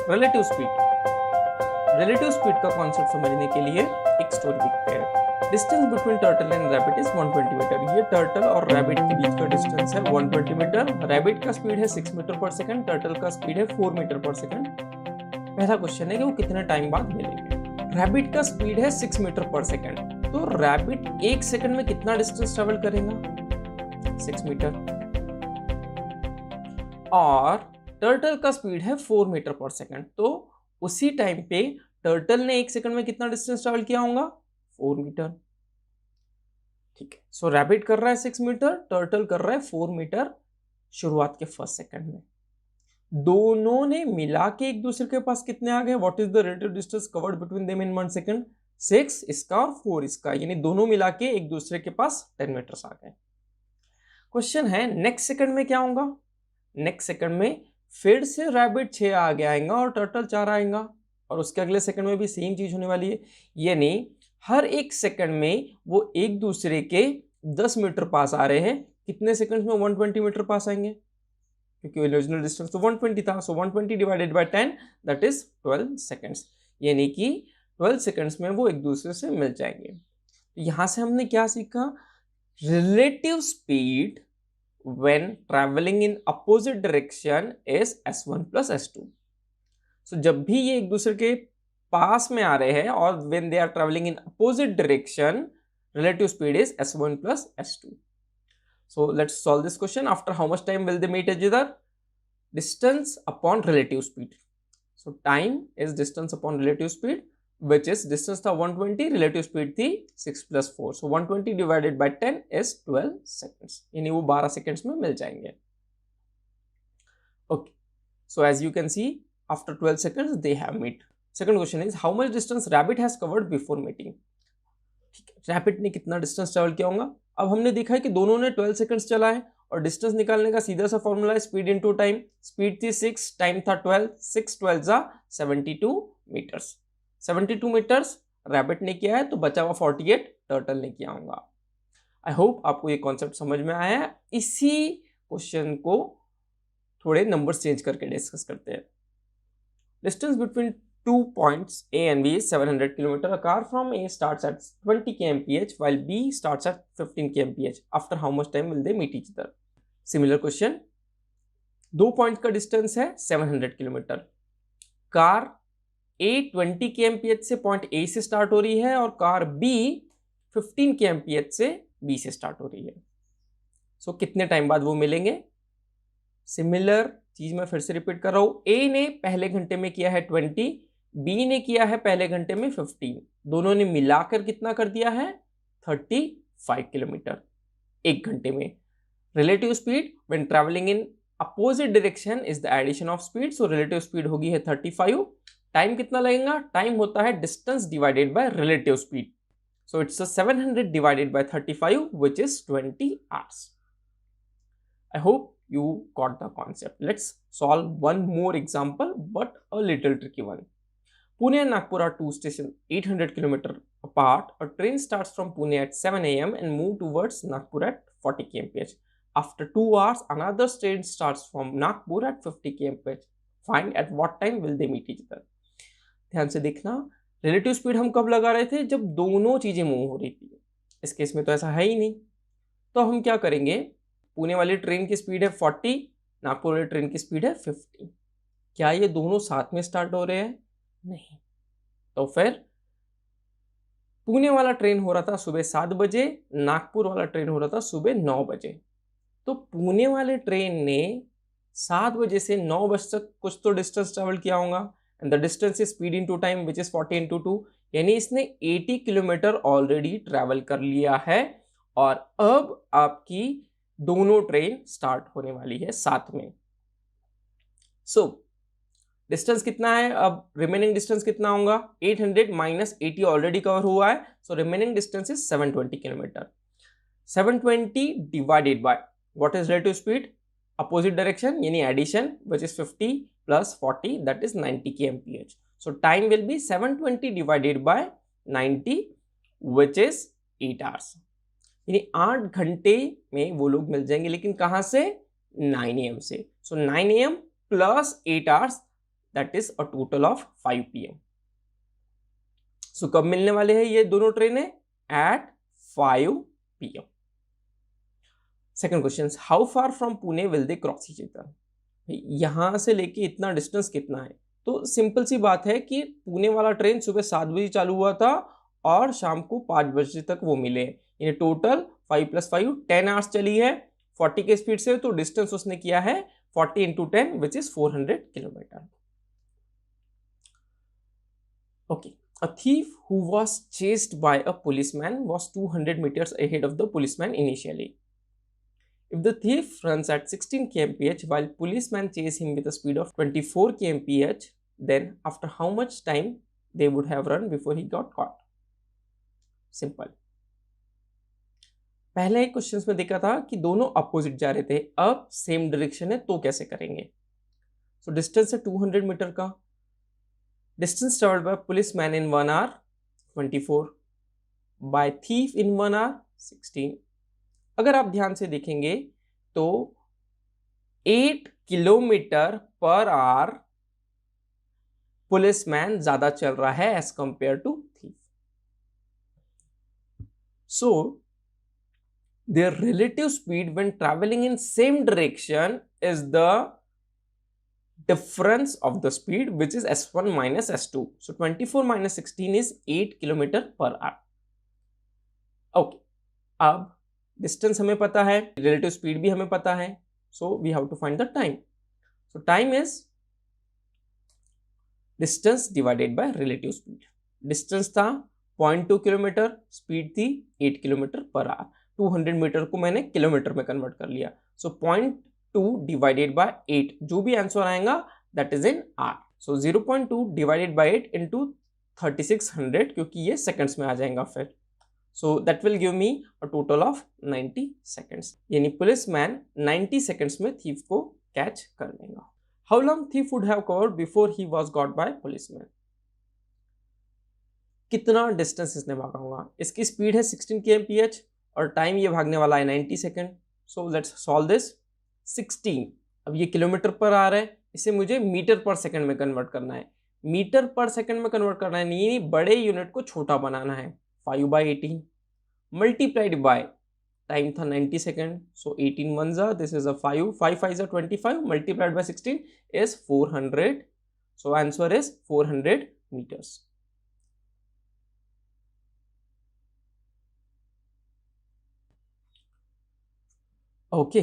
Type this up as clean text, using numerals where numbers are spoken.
Relative speed का concept समझने के लिए एक स्टोरी देखते हैं। Distance between turtle and rabbit is 120 metre. ये टर्टल और रैबिट के बीच का डिस्टेंस है 120 मीटर। रैबिट का स्पीड है 6 मीटर पर सेकंड, टर्टल का स्पीड है 4 मीटर पर सेकंड। पहला क्वेश्चन है कि वो कितने टाइम बाद मिलेंगे। रैबिट का स्पीड है 6 मीटर पर सेकंड, तो रैबिट 1 सेकंड में कितना डिस्टेंस ट्रेवल करेगा? 6 मीटर। और टर्टल का स्पीड है 4 मीटर पर सेकंड, तो उसी टाइम पे टर्टल ने 1 सेकंड में कितना डिस्टेंस ट्रेवल किया होगा? 4 मीटर। ठीक है, सो रैबिट कर रहा है 6 मीटर, टर्टल कर रहा है 4 मीटर शुरुआत के फर्स्ट सेकंड में। दोनों ने मिला के एक दूसरे के पास कितने आ गए? What is the relative distance covered between them in 1 second? 6 इसका और 4 इसका, यानी दोनों मिला के एक दूसरे के पास 10 मीटर्स आ गए। क्वेश्चन है नेक्स्ट सेकंड में क्या होगा? नेक्स्ट सेकंड में फिर से रैबिट 6 आगे आएगा और टर्टल 4 आएगा, और उसके अगले सेकंड में भी सेम चीज होने वाली है। यानी हर एक सेकंड में वो एक दूसरे के 10 मीटर पास आ रहे हैं। कितने सेकंड्स में 120 मीटर पास आएंगे? क्योंकि ओरिजिनल डिस्टेंस तो 120 था, सो 120 divided by 10 that is 12 seconds. यानी कि 12 सेकंड्स में वो एक दूसरे से मिल जाएंगे। यहां से हमने क्या सीखा? Relative speed when traveling in opposite direction is s1 plus s2. So जब भी ये एक दूसरे के पास में आ रहे हैं और when they are traveling in opposite direction, relative speed is s1 plus s2. So let's solve this question. After how much time will they meet each other? Distance upon relative speed. So time is distance upon relative speed, which is distance था 120, relative speed थी 6 plus 4. So 120 divided by 10 is 12 seconds. यानी वो 12 seconds में मिल जाएंगे. Okay. So as you can see, after 12 seconds they have met. Second question is how much distance rabbit has covered before meeting? ठीक है, rabbit ने कितना distance travel किया होगा? अब हमने देखा है कि दोनों ने 12 सेकंड्स चला है, और डिस्टेंस निकालने का सीधा सा फॉर्मूला है स्पीड इनटू टाइम। स्पीड थी 6, टाइम था 12, 6 12 जा 72 मीटर्स। 72 मीटर्स रैबिट ने किया है, तो बचा हुआ 48 टर्टल ने किया होगा। आई होप आपको ये कॉन्सेप्ट समझ में आया है। इसी क्वेश्चन को थोड़े नंबर्स चेंज करके डिस्कस करते हैं। Distance between 2 points A and B is 700 km. A car from A starts at 20 kmph while B starts at 15 kmph. After how much time will they meet each other? Similar question. 2 point का distance है 700 kilometre. Car A 20 kmph से point A से start हो रही है, और car B 15 kmph से B से स्टार्ट हो रही है। सो कितने टाइम बाद वो मिलेंगे? सिमिलर चीज मैं फिर से रिपीट कर रहा हूं। A ने पहले घंटे में किया है 20, B ने किया है पहले घंटे में 15। दोनों ने मिलाकर कितना कर दिया है? 35 किलोमीटर एक घंटे में। Relative speed when travelling in opposite direction is the addition of speed, so relative speed होगी है 35। टाइम कितना लगेगा? टाइम होता है distance divided by relative speed, so it's 700 divided by 35 which is 20 hours. I hope you got the concept. Let's solve one more example, but a little tricky one. Pune and Nagpur are two stations 800 km apart. A train starts from Pune at 7 a.m. and move towards Nagpur at 40 kmph. After 2 hours, another train starts from Nagpur at 50 kmph. Find at what time will they meet each other. ध्यान से देखना, relative speed हम कब लगा रहे थे? जब दोनों चीजें मूव हो रही थी। इस केस में तो ऐसा है ही नहीं, तो हम क्या करेंगे? पुणे वाली ट्रेन की स्पीड है 40, नागपुर वाली ट्रेन की स्पीड है 50। क्या ये दोनों साथ में स्टार्ट हो रहे हैं? नहीं। तो फिर पुणे वाला ट्रेन हो रहा था सुबह 7 बजे, नागपुर वाला ट्रेन हो रहा था सुबह 9 बजे। तो पुणे वाले ट्रेन ने 7 बजे से 9 बजे तक कुछ तो डिस्टेंस ट्रेवल किया होगा, and the distance is speed into time which is 40 into 2, यानी इसने 80 किलोमीटर ऑलरेडी ट्रेवल कर लिया है। और अब आपकी दोनों ट्रेन स्टार्ट होने वाली है साथ में। सो डिस्टेंस कितना है? अब रिमेनिंग डिस्टेंस कितना होगा? 800 माइनस 80 ऑलरेडी कवर हुआ है, so remaining distance is 720 kilometre. 720 divided by what is relative speed? Opposite direction यानी addition, which is 50 plus 40 that is 90 kmph. So time will be 720 divided by 90 which is 8 hours. यानी 8 घंटे में वो लोग मिल जाएंगे, लेकिन कहां से? 9 AM से। So 9 AM plus 8 hours that is a total of 5 PM. So कब मिलने वाले हैं ये दोनों ट्रेनें? At 5 PM. Second question, how far from Pune will they cross each other? यहां से लेके इतना डिस्टेंस कितना है? तो सिंपल सी बात है कि पुणे वाला ट्रेन सुबह 7 बजे चालू हुआ था और शाम को 5 बजे तक वो मिले। इन टोटल 5 + 5 10 आवर्स चली है 40 के स्पीड से, तो डिस्टेंस उसने किया है 40 × 10 which is 400 kilometre. Okay, a thief who was chased by a policeman was 200 meters ahead of the policeman initially. If the thief runs at 16 kmph while policeman chase him with a speed of 24 kmph, then after how much time they would have run before he got caught? Simple. पहले एक question में देखा था कि दोनों opposite जा रहे थे, अब सेम डायरेक्शन है तो कैसे करेंगे? सो डिस्टेंस है 200 मीटर का. Distance travelled by policeman in 1 hour 24, by thief in 1 hour 16. अगर आप ध्यान से देखेंगे तो 8 किलोमीटर पर आवर पुलिसमैन ज्यादा चल रहा है as compare to thief. So their relative speed when traveling in same direction is the difference of the speed, which is s1 minus s2. So 24 minus 16 is 8 kilometer per hour. Okay, अब distance हमें पता है, relative speed भी हमें पता है, so we have to find the time. So time is distance divided by relative speed. Distance था 0.2 kilometre, speed थी 8 किलोमीटर पर आवर. 200 मीटर को मैंने किलोमीटर में कन्वर्ट कर लिया. सो 0.2 डिवाइडेड बाय 8, जो भी आंसर आएगा that is in R. So 0.2 divided by 8 into 3600, क्योंकि ये सेकंड्स में आ जाएगा फिर. So that will give me a total of 90 seconds. यानी पुलिसमैन 90 सेकंड्स में थीफ को कैच कर लेगा. How long thief would have covered before he was got by policeman? कितना डिस्टेंस इसने भागा होगा? इसकी स्पीड है 16 kmph और टाइम ये भागने वाला है 90 second. So let's solve this. 16, अब ये किलोमीटर पर आ रहा है, इसे मुझे मीटर पर सेकंड में कन्वर्ट करना है. मीटर पर सेकंड में कन्वर्ट करना है, नहीं बड़े यूनिट को छोटा बनाना है. 5/18 मल्टीप्लाइड बाय टाइम था 90 सेकेंड. सो 18 1 जा, दिस इज अ 5 5 5 जा 25 multiplied by 16 is 400. So answer is 400 meters. Okay,